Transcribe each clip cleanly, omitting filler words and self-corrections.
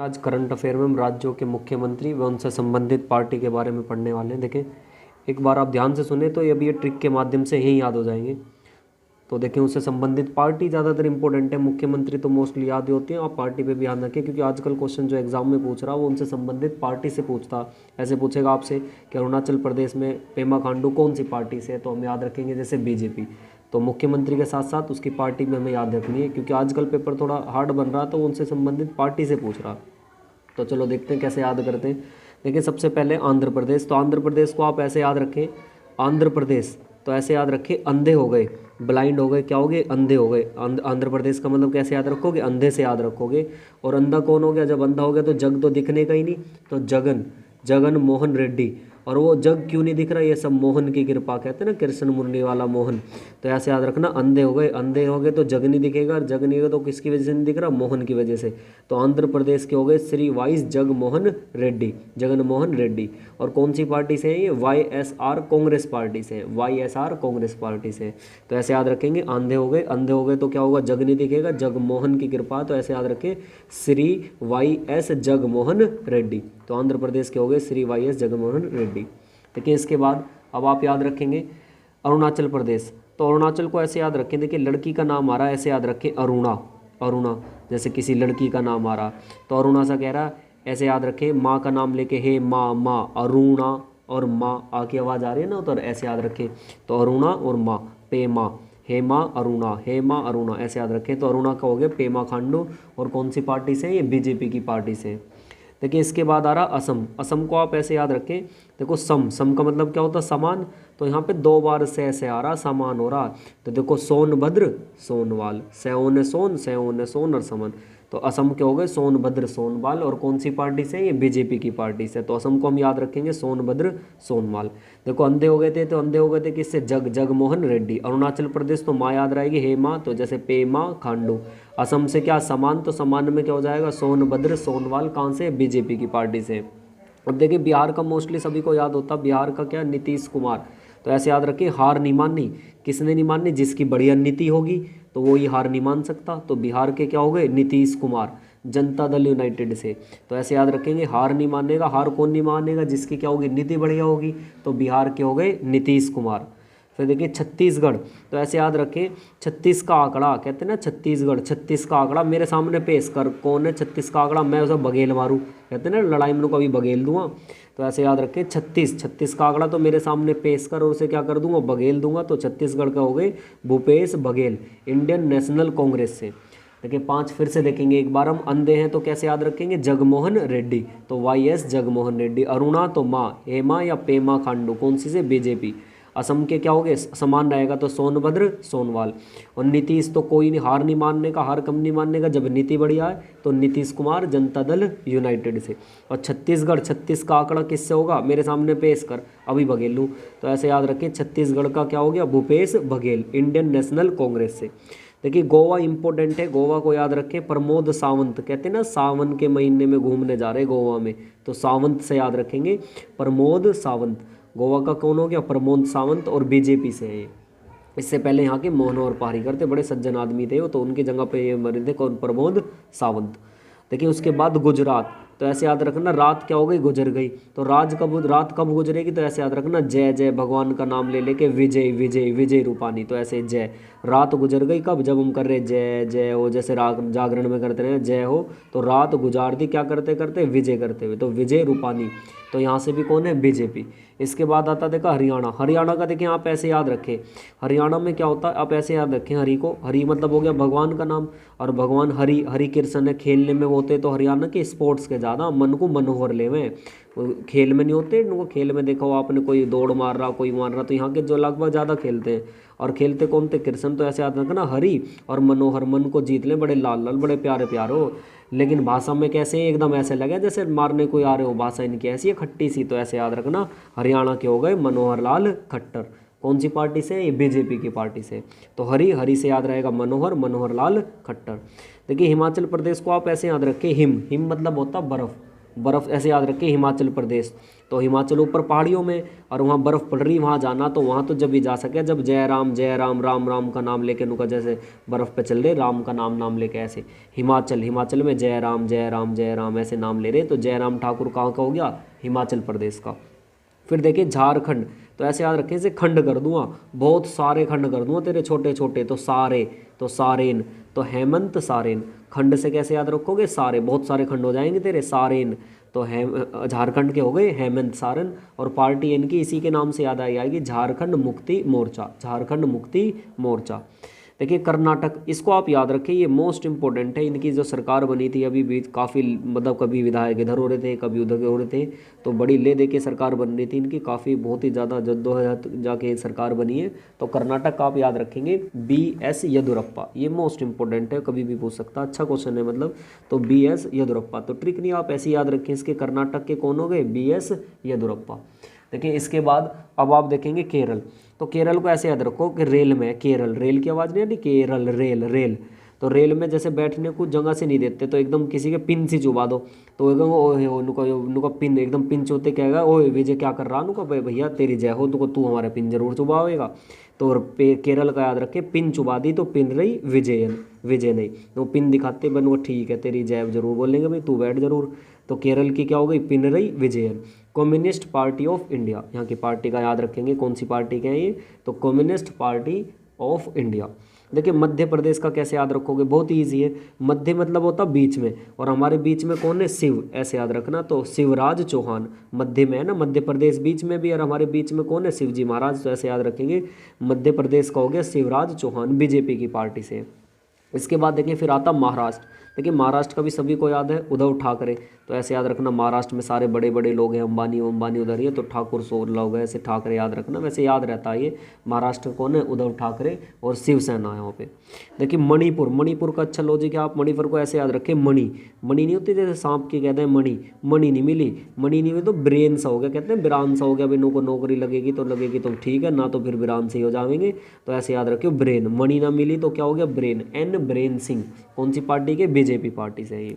आज current affair में हम राज्यों के मुख्यमंत्री व उनसे संबंधित पार्टी के बारे में पढ़ने वाले हैं। देखें, एक बार आप ध्यान से सुने तो ये ट्रिक के माध्यम से ही याद हो जाएंगे। तो देखें, उससे संबंधित पार्टी ज़्यादातर इंपॉर्टेंट है, मुख्यमंत्री तो मोस्टली याद ही होती हैं। आप पार्टी पे भी ध्यान रखें, क्योंकि आजकल क्वेश्चन जो एग्जाम में पूछ रहा है वो उनसे संबंधित पार्टी से पूछता। ऐसे पूछेगा आपसे कि अरुणाचल प्रदेश में पेमा खांडू कौन सी पार्टी से है, तो हम याद रखेंगे जैसे बीजेपी। तो मुख्यमंत्री के साथ साथ उसकी पार्टी में हमें याद रखनी है, क्योंकि आजकल पेपर थोड़ा हार्ड बन रहा है तो उनसे संबंधित पार्टी से पूछ रहा। तो चलो देखते हैं कैसे याद करते हैं। देखिए, सबसे पहले आंध्र प्रदेश। तो आंध्र प्रदेश को आप ऐसे याद रखें, आंध्र प्रदेश तो ऐसे याद रखें, अंधे हो गए, ब्लाइंड हो गए, क्या हो गए, अंधे हो गए। आंध्र प्रदेश का मतलब कैसे याद रखोगे, अंधे से याद रखोगे। और अंधा कौन हो गया, जब अंधा हो गया तो जग तो दिखने का ही नहीं, तो जगन मोहन रेड्डी। और वो जग क्यों नहीं दिख रहा, ये सब मोहन की कृपा, कहते हैं ना, कृष्ण मुरली वाला मोहन। तो ऐसे याद रखना, अंधे हो गए तो जग नहीं दिखेगा, और जग नहीं होगा तो किसकी वजह से नहीं दिख रहा, मोहन की वजह से। तो आंध्र प्रदेश के हो गए श्री वाईस जगन मोहन रेड्डी। और कौन सी पार्टी से है ये, YSR कांग्रेस पार्टी से, YSR कांग्रेस पार्टी से। तो ऐसे याद रखेंगे, अंधे हो गए तो क्या होगा, जग नहीं दिखेगा, जगमोहन की कृपा। तो ऐसे याद रखें, श्री YS जगमोहन रेड्डी। तो आंध्र प्रदेश के हो गए श्री YS जगमोहन रेड्डी। देखिए, इसके बाद अब आप याद रखेंगे अरुणाचल प्रदेश। तो अरुणाचल को ऐसे याद रखें, देखिए लड़की का नाम आ रहा है, ऐसे याद रखें अरुणा, जैसे किसी लड़की का नाम आ रहा तो अरुणा सा कह रहा, ऐसे याद रखें। माँ का नाम लेके, हे माँ अरुणा, और माँ आ की आवाज़ आ रही है ना, तो ऐसे याद रखें। तो अरुणा और माँ, पेमा, हेमा अरुणा, ऐसे याद रखें। तो अरुणा का हो गया पेमा खांडू, और कौन सी पार्टी से, ये बीजेपी की पार्टी से। देखिए, इसके बाद आ रहा असम को आप ऐसे याद रखें। देखो, सम का मतलब क्या होता है, समान। तो यहाँ पे 2 बार से आ रहा, समान हो रहा। तो देखो, सोनभद्र सोनवाल, सोन और समन। तो असम के हो गए सोनभद्र सोनवाल, और कौन सी पार्टी से, ये बीजेपी की पार्टी से। तो असम को हम याद रखेंगे सोनभद्र सोनवाल। देखो, अंधे हो गए थे किससे, जगमोहन रेड्डी। अरुणाचल प्रदेश तो माँ याद रहेगी, हेमा, तो जैसे पेमा खांडू। असम से क्या, समान, तो समान में क्या हो जाएगा, सोनभद्र सोनवाल, कहाँ से, बीजेपी की पार्टी से। अब देखिए, बिहार का मोस्टली सभी को याद होता, बिहार का क्या, नीतीश कुमार। तो ऐसे याद रखिए, हार नहीं माननी, किसने नहीं माननी, जिसकी बढ़िया नीति होगी तो वो ये हार नहीं मान सकता। तो बिहार के क्या हो गए, नीतीश कुमार, जनता दल यूनाइटेड से। तो ऐसे याद रखेंगे, हार नहीं मानेगा, हार कौन नहीं मानेगा, जिसकी क्या होगी, नीति बढ़िया होगी। तो बिहार के हो गए नीतीश कुमार। फिर देखिए छत्तीसगढ़, तो ऐसे याद रखें, 36 का आंकड़ा, कहते हैं ना छत्तीसगढ़, 36 का आंकड़ा मेरे सामने पेश कर, कौन है 36 का आंकड़ा, मैं उसे बघेल मारूं, कहते हैं ना लड़ाई में कभी बघेल दूंगा। तो ऐसे याद रखें, 36 का आंकड़ा तो मेरे सामने पेश कर, और उसे क्या कर दूंगा, बघेल दूंगा। तो छत्तीसगढ़ का हो गए भूपेश बघेल, इंडियन नेशनल कांग्रेस से। देखिए, 5 फिर से देखेंगे एक बार हम। अंधे हैं तो कैसे याद रखेंगे, जगमोहन रेड्डी, तो YS जगमोहन रेड्डी। अरुणा तो माँ, हेमा या पेमा खांडू, कौन सी से, बीजेपी। असम के क्या हो गए, समान रहेगा, तो सोनभद्र सोनवाल। और नीतीश तो कोई नहीं, हार नहीं मानने का, हार कम नहीं मानने का, जब नीति बढ़िया है तो नीतीश कुमार, जनता दल यूनाइटेड से। और छत्तीसगढ़, 36 का आंकड़ा किससे होगा, मेरे सामने पेश कर, अभी बघेल लूँ। तो ऐसे याद रखें, छत्तीसगढ़ का क्या हो गया, भूपेश बघेल, इंडियन नेशनल कांग्रेस से। देखिए, गोवा इंपॉर्टेंट है, गोवा को याद रखें, प्रमोद सावंत, कहते हैं ना सावन के महीने में घूमने जा रहे गोवा में, तो सावंत से याद रखेंगे, प्रमोद सावंत। गोवा का कौन हो गया, प्रमोद सावंत, और बीजेपी से है ये। इससे पहले यहाँ के मनोहर पारीकर थे, बड़े सज्जन आदमी थे वो, तो उनकी जगह पे ये मरे थे, कौन, प्रमोद सावंत। देखिए, उसके बाद गुजरात, तो ऐसे याद रखना, रात क्या हो गई, गुजर गई। तो रात कब गुजरेगी, तो ऐसे याद रखना, जय भगवान का नाम ले लेके, विजय रूपानी, तो ऐसे जय, रात गुजर गई कब, जब हम कर रहे जय हो, जैसे राग जागरण में करते रहे जय हो, तो रात गुजार दी क्या करते करते, विजय करते हुए, तो विजय रूपानी। तो यहाँ से भी कौन है, बीजेपी। इसके बाद देखा हरियाणा का, देखिए आप ऐसे याद रखें, हरियाणा में क्या होता है, आप ऐसे याद रखें, हरि को, हरि मतलब हो गया भगवान का नाम, और भगवान हरि कृष्ण है, खेलने में होते तो हरियाणा के स्पोर्ट्स के ज़्यादा मन को मनोहर ले में, खेल में नहीं होते उनको, खेल में देखो आपने, कोई दौड़ मार रहा, कोई मार रहा, तो यहाँ के जो लगभग ज़्यादा खेलते हैं, और खेलते कौन थे, कृष्ण। तो ऐसे याद रखना, हरि और मनोहर, मन को जीत ले, बड़े लाल लाल, बड़े प्यारे प्यारे हो, लेकिन भाषा में कैसे एकदम ऐसे लगे जैसे मारने कोई आ रहे हो, भाषा इनकी ऐसी है खट्टी सी। तो ऐसे याद रखना, हरियाणा के हो गए मनोहर लाल खट्टर, कौन सी पार्टी से, ये बीजेपी की पार्टी से। तो हरि से याद रहेगा मनोहर लाल खट्टर। देखिए, हिमाचल प्रदेश को आप ऐसे याद रखें, हिम मतलब होता बर्फ़, बर्फ़ ऐसे याद रखें, हिमाचल प्रदेश, तो हिमाचल ऊपर पहाड़ियों में और वहाँ बर्फ़ पड़ रही, वहाँ जाना तो वहाँ तो जब भी जा सके जब जय राम राम राम का नाम लेके उनका, जैसे बर्फ़ पे चल रहे राम का नाम नाम लेके, ऐसे हिमाचल, हिमाचल में जय राम ऐसे नाम ले रहे, तो जयराम ठाकुर कहाँ का हो गया, हिमाचल प्रदेश का। फिर देखिए झारखंड, तो ऐसे याद रखें, इसे खंड कर दूंगा, बहुत सारे खंड कर दूंगा तेरे छोटे छोटे, तो सारे, तो सारेन, तो हेमंत सारेन, खंड से कैसे याद रखोगे, सारे, बहुत सारे खंड हो जाएंगे तेरे, सारेन, तो झारखंड के हो गए हेमंत सारेन, और पार्टी इनकी इसी के नाम से याद आई आएगी, झारखंड मुक्ति मोर्चा, झारखंड मुक्ति मोर्चा। देखिए कर्नाटक, इसको आप याद रखें, ये मोस्ट इंपॉर्टेंट है, इनकी जो सरकार बनी थी अभी भी काफ़ी, मतलब कभी विधायक इधर हो रहे थे कभी उधर हो रहे थे, तो बड़ी ले दे के सरकार बन रही थी इनकी, काफ़ी बहुत ही ज़्यादा जद्दोजहद जाके सरकार बनी है। तो कर्नाटक का आप याद रखेंगे BS येदियुरप्पा, ये मोस्ट इंपॉर्टेंट है, कभी भी पूछ सकता, अच्छा क्वेश्चन है मतलब, तो BS येदियुरप्पा, तो ट्रिक नहीं, आप ऐसे याद रखें, इसके कर्नाटक के कौन हो गए, BS येदियुरप्पा। देखिए इसके बाद अब आप देखेंगे केरल, तो केरल को ऐसे याद रखो कि रेल में, केरल, रेल की आवाज़ नहीं आती, केरल, रेल, रेल, तो रेल में जैसे बैठने को जगह से नहीं देते, तो एकदम किसी के पिन से चुबा दो, तो एकदम उनका पिन एकदम पिन चुते कहेगा, ओए विजय क्या कर रहा, उनका भैया तेरी जय हो, तो तू हमारा पिन जरूर चुबाएगा। तो केरल का याद रखे, पिन चुबा दी तो पिन रही विजयन, विजय नहीं, तो पिन दिखाते बन वो ठीक है तेरी जय जरूर बोलेंगे भाई, तू बैठ जरूर। तो केरल की क्या हो गई, पिन रही Vijayan. Communist party of India, यहाँ की पार्टी का याद रखेंगे, कौन सी पार्टी के हैं ये, तो कम्युनिस्ट पार्टी ऑफ इंडिया। देखिए मध्य प्रदेश का कैसे याद रखोगे, बहुत ही ईजी है, मध्य मतलब होता बीच में, और हमारे बीच में कौन है, शिव, ऐसे याद रखना, तो शिवराज चौहान, मध्य में है ना मध्य प्रदेश, बीच में भी, और हमारे बीच में कौन है, शिवजी महाराज, तो ऐसे याद रखेंगे, मध्य प्रदेश का हो गया शिवराज चौहान, बीजेपी की पार्टी से। इसके बाद देखिए फिर आता महाराष्ट्र, देखिए महाराष्ट्र का भी सभी को याद है, उद्धव ठाकरे, तो ऐसे याद रखना, महाराष्ट्र में सारे बड़े बड़े लोग हैं, अंबानी उधर ही है, तो ठाकुर सो लोग हैं, ऐसे ठाकरे याद रखना, वैसे याद रहता है ये। महाराष्ट्र कौन है, उद्धव ठाकरे, और शिवसेना है यहाँ पे। देखिए मणिपुर, मणिपुर का अच्छा लॉजिक है, आप मणिपुर को ऐसे याद रखें, मणि, मणि नहीं होती जैसे सांप की कहते हैं मणि, मणि नहीं मिली, मणि नहीं मिली तो ब्रेन सा हो गया, कहते हैं बिरान सा हो गया, बिनों को नौकरी लगेगी तो ठीक है, ना तो फिर बिरान से ही हो जाएंगे, तो ऐसे याद रखियो ब्रेन, मणि ना मिली तो क्या हो गया, ब्रेन, एन ब्रेन सिंह, कौन सी पार्टी के, बीजेपी पार्टी से ही।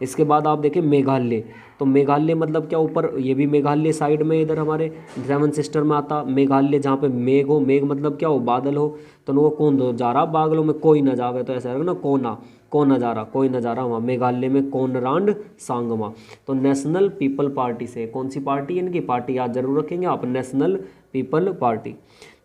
इसके बाद आप देखें मेघालय, तो मेघालय मतलब क्या, ऊपर ये भी मेघालय साइड में, इधर हमारे 7 सिस्टर में आता मेघालय, जहाँ पे मेघ हो, मेघ मतलब क्या हो, बादल हो, तो उनको कौन दो जा रहा बादलों में कोई ना जावे, तो ऐसा ना कोना, कौन नज़ारा, कोई नज़ारा, वहाँ मेघालय में कोनराड सांगमा। तो नेशनल पीपल पार्टी से, कौन सी पार्टी है इनकी, पार्टी याद जरूर रखेंगे आप, नेशनल पीपल पार्टी।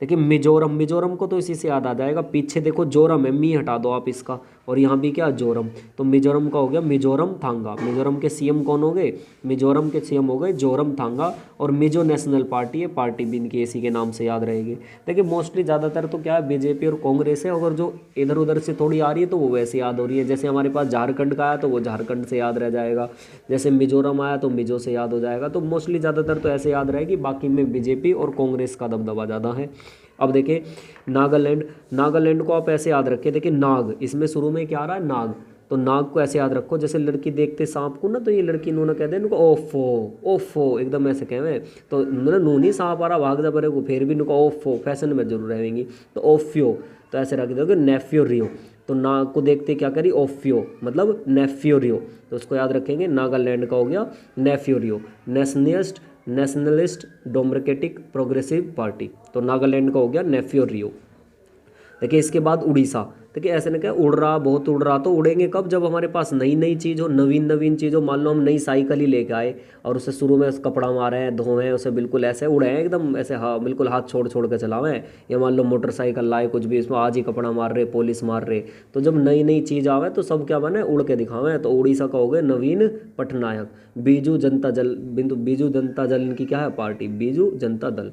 देखिए मिजोरम, मिजोरम को तो इसी से याद आ जाएगा, पीछे देखो जोरम है, मी हटा दो आप इसका, और यहाँ भी क्या जोरम, तो मिजोरम का हो गया मिजोरम थांगा। मिजोरम के सीएम कौन हो गए, मिजोरम के सीएम हो गए जोरम थांगा, और मिजो नेशनल पार्टी है, पार्टी भी इनकी इसी के नाम से याद रहेगी। देखिए मोस्टली ज़्यादातर तो क्या है, बीजेपी और कांग्रेस है, अगर जो इधर उधर से थोड़ी आ रही है तो वो वैसे याद हो रही है, जैसे हमारे पास झारखंड का आया तो वो झारखंड से याद रह जाएगा, जैसे मिजोरम आया तो मिजो से याद हो जाएगा, तो मोस्टली ज़्यादातर तो ऐसे याद रहेगी, बाकी में बीजेपी और कांग्रेस का दबदबा ज़्यादा है। अब देखिए नागालैंड, नागालैंड को आप ऐसे याद रखें, देखिए नाग, इसमें शुरू में क्या आ रहा है, नाग, तो नाग को ऐसे याद रखो, जैसे लड़की देखते सांप को ना, तो ये लड़की इन्होंने कहते हैं इनको ओफो, ओफो एकदम ऐसे कहें, तो इन्होंने नूनी सांप आ रहा भाग जा परे को, फिर भी इनको ओफो, फैशन में जरूर रहेंगी, तो ओफ्यो, तो ऐसे रख दोगे नेफ्यो रियो, तो नाग को देखते क्या करी, ओफ्यो मतलब नेफ्यो रियो, तो उसको याद रखेंगे, नागालैंड का हो गया नेफ्यो रियो। नेशनलिस्ट डेमोक्रेटिक प्रोग्रेसिव पार्टी, तो नागालैंड का हो गया नेफ्यो रियो। देखिए इसके बाद उड़ीसा, देखिए ऐसे ना क्या, उड़ रहा, बहुत उड़ रहा, तो उड़ेंगे कब, जब हमारे पास नई नई चीज़ हो, नवीन नवीन चीज़ हो, मान लो हम नई साइकिल ही लेके आए और उसे शुरू में कपड़ा मारे हैं, धोए हैं उसे, बिल्कुल ऐसे उड़े हैं एकदम ऐसे, हाँ बिल्कुल हाथ छोड़ छोड़ के चलावे हैं, या मान लो मोटरसाइकिल लाए कुछ भी, इसमें आज ही कपड़ा मार रहे, पॉलिश मार रहे, तो जब नई नई चीज़ आवे तो सब क्या बने, उड़ के दिखावे, तो उड़ीसा का हो गए नवीन पटनायक। बीजू जनता दल, बीजू जनता दल इनकी क्या है पार्टी, बीजू जनता दल।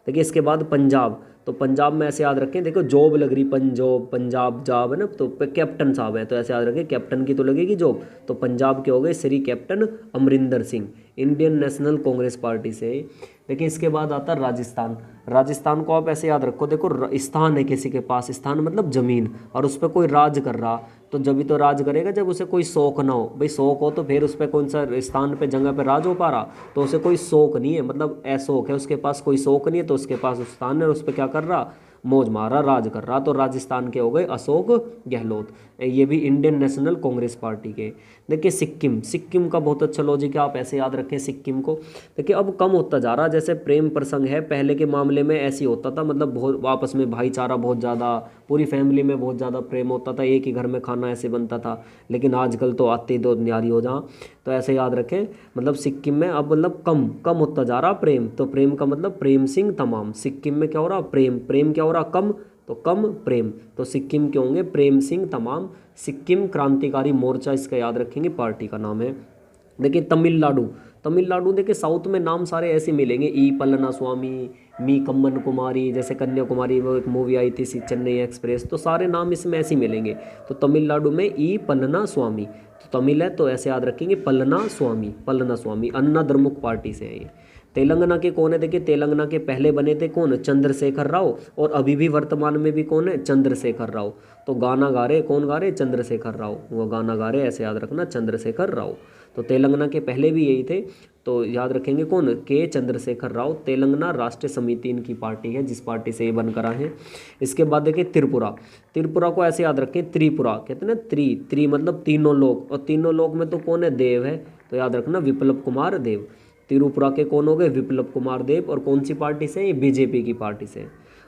देखिए इसके बाद पंजाब, तो पंजाब में ऐसे याद रखें, देखो जॉब लग रही, पंजाब जॉब है ना, तो कैप्टन साहब है, तो ऐसे याद रखें कैप्टन की तो लगेगी जॉब, तो पंजाब के हो गए Shri captain Amarinder Singh, Indian national Congress party से। देखिए इसके बाद आता है राजस्थान, राजस्थान को आप ऐसे याद रखो, देखो स्थान है किसी के पास, स्थान मतलब जमीन, और उस पर कोई राज कर रहा, तो जब भी तो राज करेगा जब उसे कोई शौक ना हो, भाई शौक हो तो फिर उस पर कौन सा स्थान पे जगह पे राज हो पा रहा, तो उसे कोई शौक नहीं है, मतलब अशौक है, उसके पास कोई शौक नहीं है, तो उसके पास स्थान है, उस पर क्या कर रहा, मौज मारा, राज कर रहा। तो राजस्थान के हो गए अशोक गहलोत, ये भी इंडियन नेशनल कांग्रेस पार्टी के। देखिए सिक्किम, सिक्किम का बहुत अच्छा लॉजिक है, आप ऐसे याद रखें सिक्किम को। देखिए अब कम होता जा रहा, जैसे प्रेम प्रसंग है, पहले के मामले में ऐसी होता था, मतलब बहुत आपस में भाईचारा बहुत ज़्यादा, पूरी फैमिली में बहुत ज़्यादा प्रेम होता था, एक ही घर में खाना ऐसे बनता था। लेकिन आजकल तो आते दो न्यारी हो जहाँ, तो ऐसे याद रखें, मतलब सिक्किम में अब मतलब कम कम होता जा रहा प्रेम। तो प्रेम का मतलब प्रेम सिंह तमाम, सिक्किम में क्या हो रहा, प्रेम, प्रेम क्या हो रहा, कम, तो कम प्रेम, तो सिक्किम के होंगे प्रेम सिंह तमाम। सिक्किम क्रांतिकारी मोर्चा इसका याद रखेंगे, पार्टी का नाम है। देखिए तमिलनाडु, तमिलनाडु देखिए साउथ में नाम सारे ऐसे मिलेंगे, ई पलना स्वामी, मी कम्मन कुमारी, जैसे कन्याकुमारी वो एक मूवी आई थी चेन्नई एक्सप्रेस, तो सारे नाम इसमें ऐसे मिलेंगे। तो तमिलनाडु में ई पलना स्वामी, तो तमिल है तो ऐसे याद रखेंगे पलना स्वामी, पलना स्वामी, अन्ना द्रमुक पार्टी से है ये। तेलंगाना के कौन है, देखिए तेलंगाना के पहले बने थे कौन, चंद्रशेखर राव, और अभी भी वर्तमान में भी कौन है, चंद्रशेखर राव। तो गाना गा रहे, कौन गा रहे, चंद्रशेखर राव, वो गाना गा रहे, ऐसे याद रखना चंद्रशेखर राव। तो तेलंगाना के पहले भी यही थे, तो याद रखेंगे कौन, के चंद्रशेखर राव। तेलंगाना राष्ट्रीय समिति इनकी पार्टी है, जिस पार्टी से ये बनकर आए हैं। इसके बाद देखिए त्रिपुरा, त्रिपुरा को ऐसे याद रखें, त्रिपुरा कहते हैं ना, त्रि मतलब तीनों लोग, और तीनों लोग में तो कौन है, देव है, तो याद रखना विप्लव कुमार देव। त्रिपुरा के कौन हो गए, विप्लव कुमार देव, और कौन सी पार्टी से, ये बीजेपी की पार्टी से।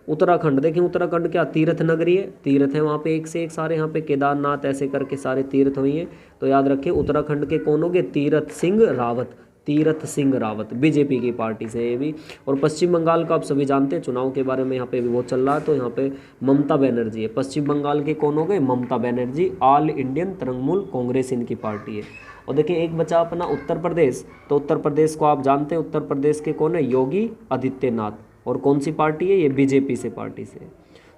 उत्तराखंड देखें, उत्तराखंड क्या तीर्थ नगरी है, तीर्थ है वहाँ पे एक से एक सारे, यहाँ पे केदारनाथ ऐसे करके सारे तीर्थ हुई हैं। तो याद रखें उत्तराखंड के कौन हो गए, तीरथ सिंह रावत, तीरथ सिंह रावत बीजेपी की पार्टी से ये भी। और पश्चिम बंगाल का आप सभी जानते हैं, चुनाव के बारे में यहाँ पे भी बहुत चल रहा है, तो यहाँ पे ममता बनर्जी है। पश्चिम बंगाल के कौन हो गए, ममता बनर्जी, ऑल इंडियन तृणमूल कांग्रेस इनकी पार्टी है। और देखिए एक बचा अपना उत्तर प्रदेश, तो उत्तर प्रदेश को आप जानते हैं, उत्तर प्रदेश के कौन है, योगी आदित्यनाथ, और कौन सी पार्टी है, ये बीजेपी से पार्टी से।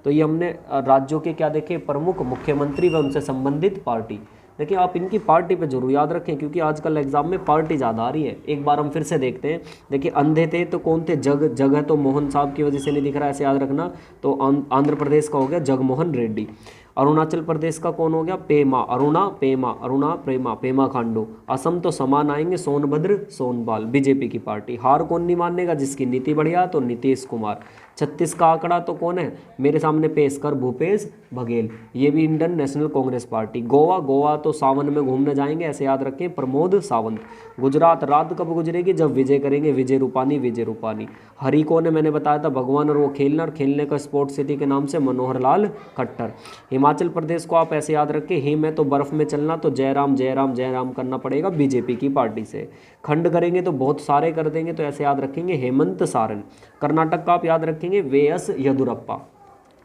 तो ये हमने राज्यों के क्या देखे, प्रमुख मुख्यमंत्री व उनसे संबंधित पार्टी। देखिए आप इनकी पार्टी पे जरूर याद रखें, क्योंकि आजकल एग्जाम में पार्टी ज़्यादा आ रही है। एक बार हम फिर से देखते हैं। देखिए अंधे थे तो कौन थे, जग है, तो मोहन साहब की वजह से नहीं दिख रहा, ऐसे याद रखना। तो आंध्र प्रदेश का हो गया जगमोहन रेड्डी। अरुणाचल प्रदेश का कौन हो गया, पेमा, अरुणा प्रेमा, पेमा खांडू। असम तो समान आएंगे, सोनभद्र सोनपाल, बीजेपी की पार्टी। हार कौन नहीं मानेगा, जिसकी नीति बढ़िया, तो नीतीश कुमार। 36 का आंकड़ा तो कौन है, मेरे सामने पेश कर, भूपेश बघेल, ये भी Indian national Congress party. Goa तो सावन में घूमने जाएंगे, ऐसे याद रखें, प्रमोद सावंत। गुजरात रात कब गुजरेगी, जब विजय करेंगे, विजय रूपानी। हरी कौन है, मैंने बताया था भगवान, और वो खेलना और खेलने का स्पोर्ट्स सिटी के नाम से मनोहर लाल खट्टर। हिमाचल प्रदेश को आप ऐसे याद रखें, हिम है तो बर्फ में चलना, तो जयराम करना पड़ेगा, बीजेपी की पार्टी से। खंड करेंगे तो बहुत सारे कर देंगे, तो ऐसे याद रखेंगे, हेमंत सारन। कर्नाटक का आप याद रखेंगे, वे.एस. येदियुरप्पा।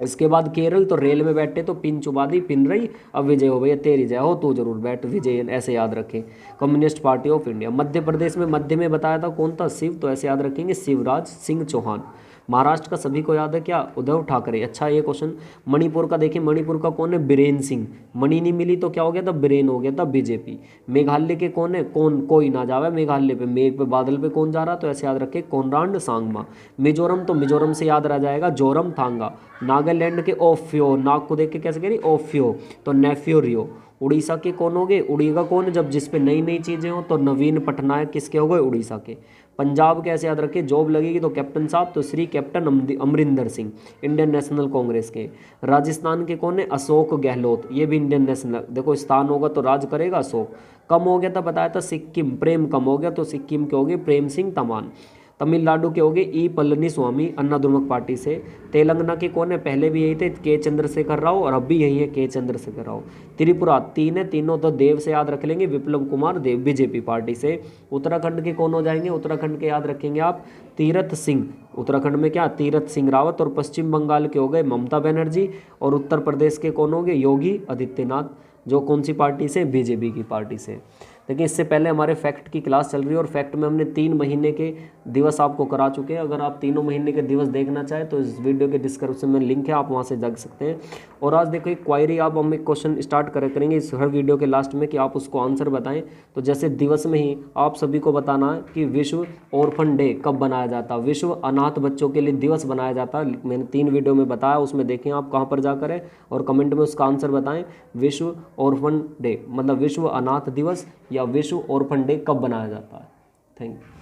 इसके बाद केरल तो रेल में बैठे तो पिन चुबा दी, पिन रही, अब विजय हो भैया, तेरी जय हो, तू जरूर बैठ विजय, ऐसे याद रखें। Communist party of India. Madhya Pradesh में मध्य में बताया था कौन था, शिव, तो ऐसे याद रखेंगे, शिवराज सिंह चौहान। महाराष्ट्र का सभी को याद है क्या, उद्धव ठाकरे। अच्छा ये क्वेश्चन। मणिपुर का देखिए, मणिपुर का कौन है, बीरेन सिंह। मणि नहीं मिली तो क्या हो गया था, बीरेन हो गया था, बीजेपी। मेघालय के कौन है, कोई ना जावे मेघालय पे, मेघ पे बादल पे कौन जा रहा, तो ऐसे याद रखे, कोनराड सांगमा। मिजोरम तो मिजोरम से याद रह जाएगा, जोरम थांगा। नागालैंड के ओफियो, नाग को देख के कैसे कह रही, ओफियो, तो नेफ्यो रियो। उड़ीसा के कौन हो गए, उड़ीसा कौन, जब जिस पे नई नई चीज़ें हो, तो नवीन पटनायक किसके हो गए, उड़ीसा के। पंजाब कैसे याद रखें, जॉब लगेगी तो कैप्टन साहब, तो Shri captain Amarinder Singh, Indian national Congress के। राजस्थान के कौन है, अशोक गहलोत, ये भी इंडियन नेशनल। देखो स्थान होगा तो राज करेगा अशोक। कम हो गया था, बताया था सिक्किम, प्रेम कम हो गया, तो सिक्किम के हो गए प्रेम सिंह तमान। तमिलनाडु के हो गए ई पलनीस्वामी, अन्ना द्रमुक पार्टी से। तेलंगाना के कौन है, पहले भी यही थे, के चंद्रशेखर राव, और अब भी यही है, के चंद्रशेखर राव। त्रिपुरा तीन है, तीनों तो देव से याद रख लेंगे, विप्लव कुमार देव, बीजेपी पार्टी से। उत्तराखंड के कौन हो जाएंगे, उत्तराखंड के याद रखेंगे आप, तीरथ सिंह। उत्तराखंड में क्या, तीरथ सिंह रावत। और पश्चिम बंगाल के हो गए ममता बनर्जी। और उत्तर प्रदेश के कौन हो गए, योगी आदित्यनाथ, जो कौन सी पार्टी से, बीजेपी की पार्टी से। देखिए इससे पहले हमारे फैक्ट की क्लास चल रही है, और फैक्ट में हमने 3 महीने के दिवस आपको करा चुके हैं। अगर आप तीनों महीने के दिवस देखना चाहें तो इस वीडियो के डिस्क्रिप्शन में लिंक है, आप वहां से देख सकते हैं। और आज देखो एक क्वायरी, आप हम एक क्वेश्चन स्टार्ट करेंगे इस हर वीडियो के लास्ट में, कि आप उसको आंसर बताएं। तो जैसे दिवस में ही आप सभी को बताना है कि विश्व ऑर्फन डे कब बनाया जाता है, विश्व अनाथ बच्चों के लिए दिवस बनाया जाता है। मैंने 3 वीडियो में बताया, उसमें देखें आप कहाँ पर जाकर है, और कमेंट में उसका आंसर बताएं। विश्व ऑर्फन डे मतलब विश्व अनाथ दिवस या विश्व ऑर्फन डे कब बनाया जाता है। Thank you.